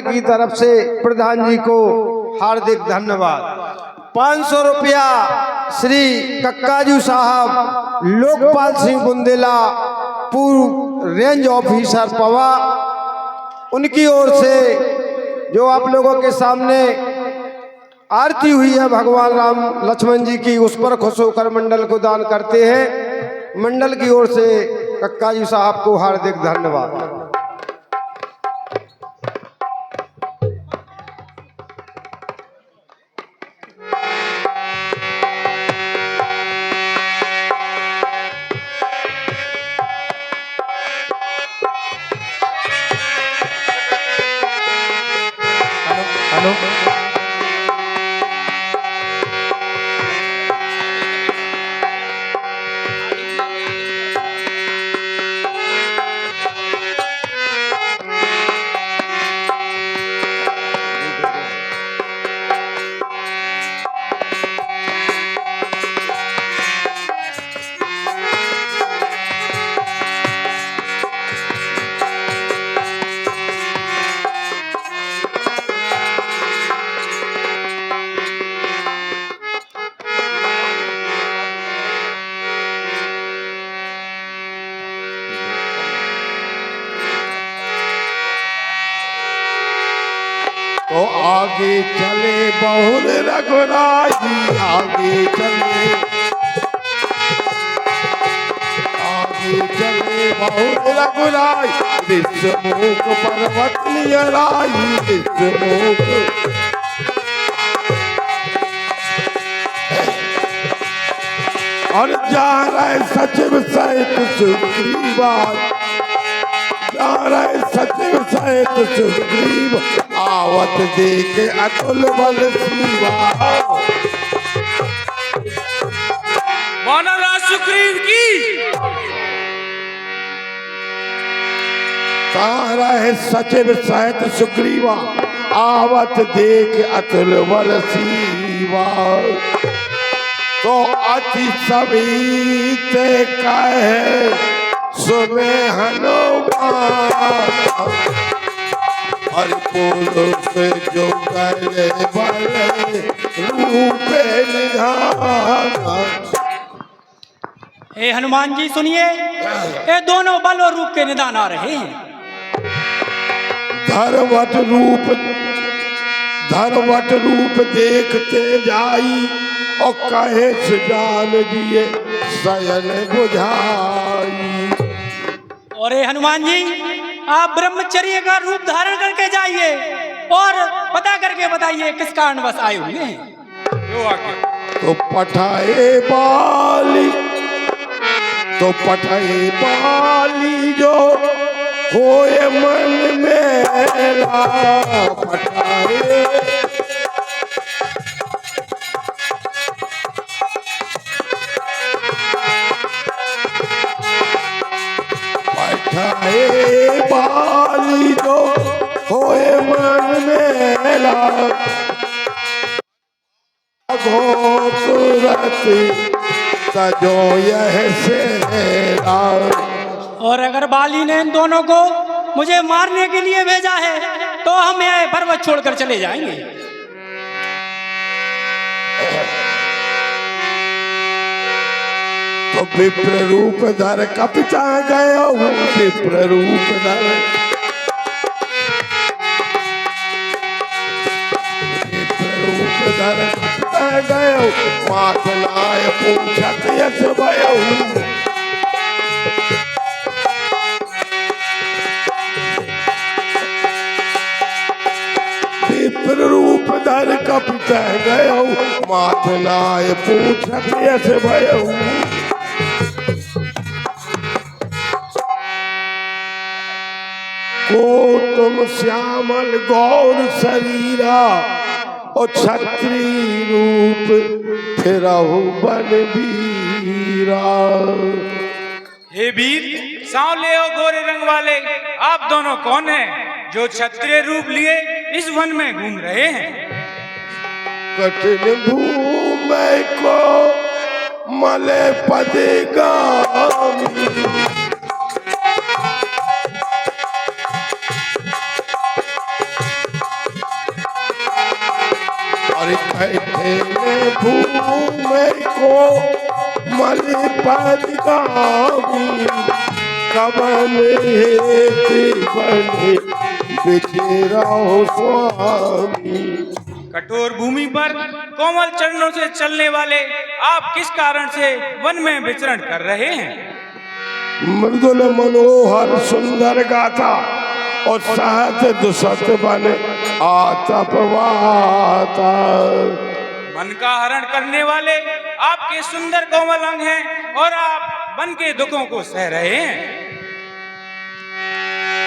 की तरफ से प्रधान जी को हार्दिक धन्यवाद। 500 रुपया श्री कक्काजू साहब लोकपाल सिंह बुंदेला पूर्व रेंज ऑफिसर पवा, उनकी ओर से जो आप लोगों के सामने आरती हुई है भगवान राम लक्ष्मण जी की, उस पर खुश होकर मंडल को दान करते हैं। मंडल की ओर से कक्काजू साहब को हार्दिक धन्यवाद। हेलो तो आगे चले बहुर रघुराई, आगे चले बहुर रघुराई, विश्वमुख पर्वत नियराई, विश्वमुख और जा रहे सचिव सहित सुग्रीवा, जा रहे सचिव सहित सुग्रीव, आवत देख अतुल बल सीवा। वानरराज सुग्रीव की तारा है सचिव सहित सुग्रीवा, आवत देख अतुल बल सीवा। तो अति सभी ते कहे सुने हनुमान, हर पुरुष जो करे बल रूपे निधान। हे हनुमान जी सुनिए, ये दोनों बल और रूप के निदान आ रहे हैं। धरवट रूप देखते जाई, और कहे सुजान दिए शयन बुझाई। और हे हनुमान जी, आप ब्रह्मचर्य का रूप धारण करके जाइए और पता करके बताइए किस कारणवश आए हुए हैं। तो पठाए बाली जो होए मन मेला, पठाए बाली जो होए मन मेला, घोसुरती सजो यह सेरा। और अगर बाली ने इन दोनों को मुझे मारने के लिए भेजा है तो हम यह पर्वत छोड़कर चले जाएंगे। तो विप्र रूप धर कपिता गया हूँ, विप्र रूप धर, विप्र रूप धर कपिता गया हूँ, माथनाय पूछत यश भयो। विप्र रूप धर कपिता गया हूँ, माथनाय पूछत यश भयो। को तुम श्यामल गौर शरीरा, और क्षत्रिय रूप फिरहु बन वीरा। हे वीर, सांवले और गोरे रंग वाले आप दोनों कौन हैं जो क्षत्रिय रूप लिए इस वन में घूम रहे हैं? कठिन भूमि को मले पदे गामी, और कैठे में भूमे को मल पद गावी कवन हेत बने बिचरा हो स्वामी। कठोर भूमि पर कोमल चरणों से चलने वाले आप किस कारण से वन में विचरण कर रहे हैं? मृदुल मनोहर सुंदर गाथा और सहत दुसत बन आतपवाता। मन का हरण करने वाले आपके सुंदर कोमल अंग हैं और आप वन के दुखों को सह रहे हैं।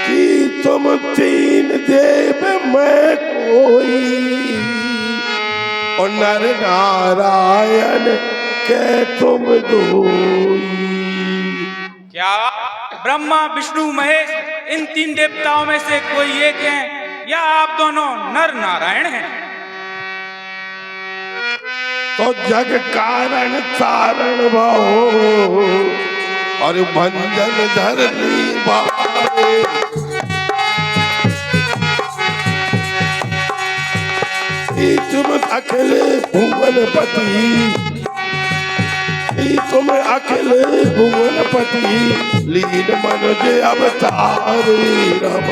कि तुम तीन देव मैं कोई और नर नारायण के तुम दोई। क्या ब्रह्मा विष्णु महेश इन तीन देवताओं में से कोई एक है या आप दोनों नर नारायण हैं? तो जग कारण तारण भाओ और भंजन धरनी बारे। तुम अकेले भुवनपति, तुम अकेले भुवनपति लीन मनुज अवतारी राम।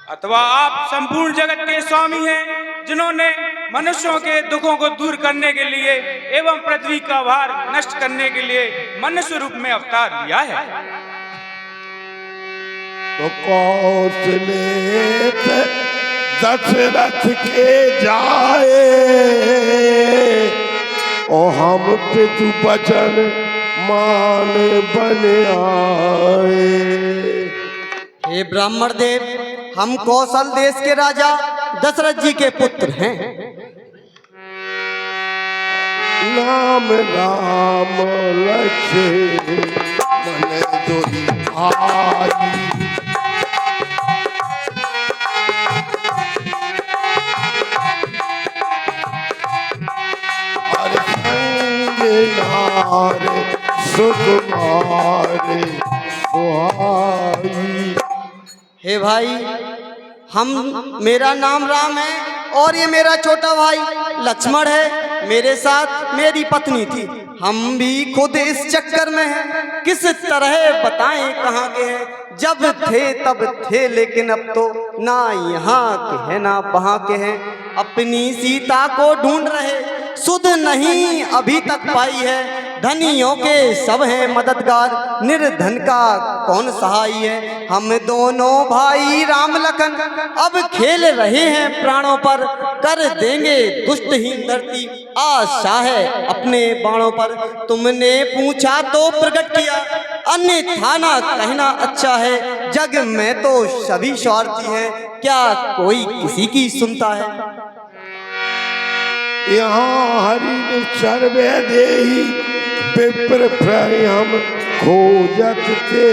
अथवा आप संपूर्ण जगत के स्वामी हैं जिन्होंने मनुष्यों के दुखों को दूर करने के लिए एवं पृथ्वी का भार नष्ट करने के लिए मनुष्य रूप में अवतार लिया है। तो कौशले दशरथ के जाए और हम पे तू बचन मान बन आए। हे ब्राह्मण देव, हम कौशल देश के राजा दशरथ जी के पुत्र हैं। नाम राम लक्ष्मण दुई भाई, नारे सुकुमारे सुहाई। हे भाई, मेरा नाम राम है और ये मेरा छोटा भाई लक्ष्मण है। मेरे साथ मेरी पत्नी थी। हम भी खुद इस चक्कर में हैं। किस तरह बताएं कहाँ के हैं। जब थे तब थे, लेकिन अब तो ना यहाँ के हैं ना वहाँ के हैं। अपनी सीता को ढूंढ रहे, सुध नहीं अभी तक पाई है। धनियों के सब हैं मददगार, निर्धन का कौन सहाय है। हम दोनों भाई राम लखन अब खेल रहे हैं प्राणों पर। कर देंगे दुष्टहीन धरती आशा है अपने बाणों पर। तुमने पूछा तो प्रकट किया, अन्यथा ना कहना अच्छा है। जग में तो सभी स्वार्थी हैं, क्या कोई किसी की सुनता है। यहाँ हरि ने सर्वे देही विप्र प्रयम खोजत ते।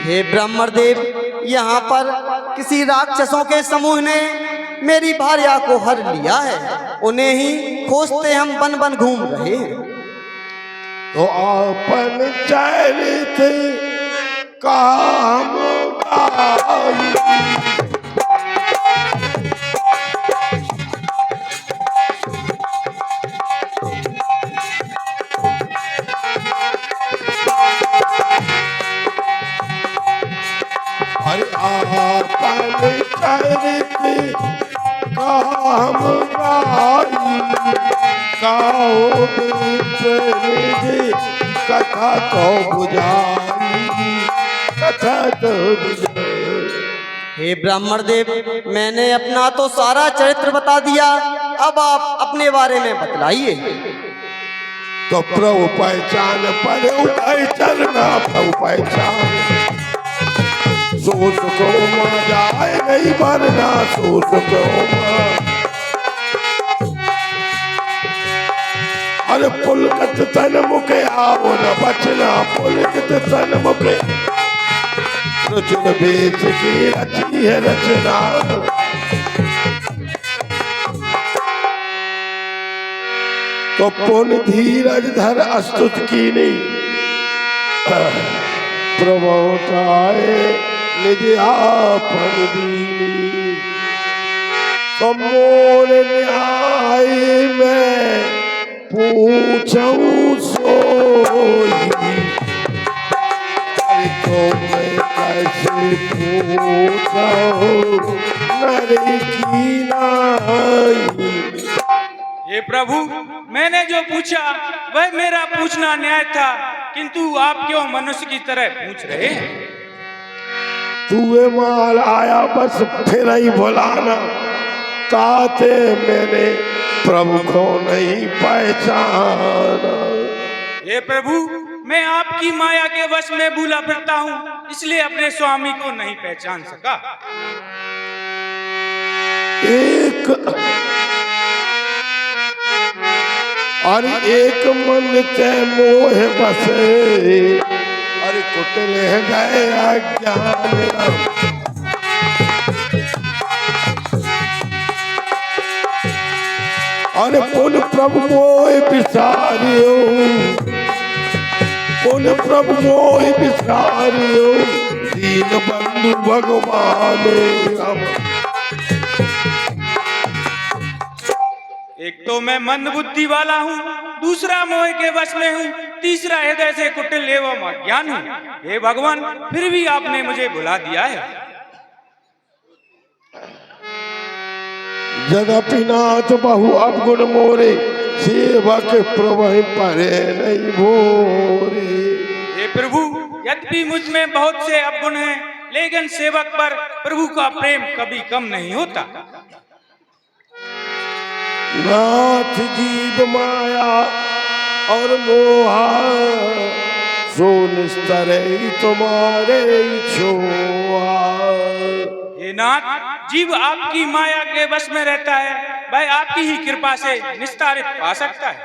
हे ब्राह्मण देव, यहाँ पर किसी राक्षसों के समूह ने मेरी भार्या को हर लिया है। उन्हें ही खोजते हम बन बन घूम रहे हैं। तो अपन चरित काम गाई, अपन चरित काम गाई। काओ कथा तो बुझाई, कथा तो बुझाई। हे ब्राह्मण देव, मैंने अपना तो सारा चरित्र बता दिया, अब आप अपने बारे में बतलाइए। तो प्रभु पहचान पर उठाई चलना, प्रभु पहचान सोच को मां जाए नहीं मरना, सोच को मां। अरे पुलकत तन मुके आओ न बचना, पुलकत तन मुके रुचुर बेच की रची है रचना। तो पुन धीरज धर अस्तुत की नहीं, प्रभुताए निज आपन दीन। मोर न्याय में पूछूं सोई, तो मैं कैसे पूछूं नर की नाई। हे प्रभु, मैंने जो पूछा वह मेरा पूछना न्याय था, किंतु आप क्यों मनुष्य की तरह पूछ रहे हैं? तूए माल आया बस फिर ही बुलाना, ताते मैंने प्रभु को नहीं पहचाना। हे प्रभु, मैं आपकी माया के वश में भूला फिरता हूँ, इसलिए अपने स्वामी को नहीं पहचान सका। एक मन ते मोह बसे, अरे कुटिल गए अज्ञान। अरे पुन प्रभु मोह बिसारियो, पुन प्रभु मोह बिसारियो, दीन बंधु भगवान राम। एक तो मैं मंद बुद्धि वाला हूँ, दूसरा मोह के वश में हूँ, तीसरा हृदय से कुटिल एवं अज्ञान हूँ। हे भगवान, फिर भी आपने मुझे भुला दिया है। जगपि नाथ बहु अवगुण मोरे, सेवक प्रभु परे नहीं भोरे। हे प्रभु, यद्यपि मुझ में बहुत से अवगुण हैं, लेकिन सेवक पर प्रभु का प्रेम कभी कम नहीं होता। नाथ जीव माया और मोहा, सो निस्तरे तुम्हारे छोआ। हे नाथ, जीव आपकी माया के वश में रहता है, वह आपकी ही कृपा से निस्तारित पा सकता है।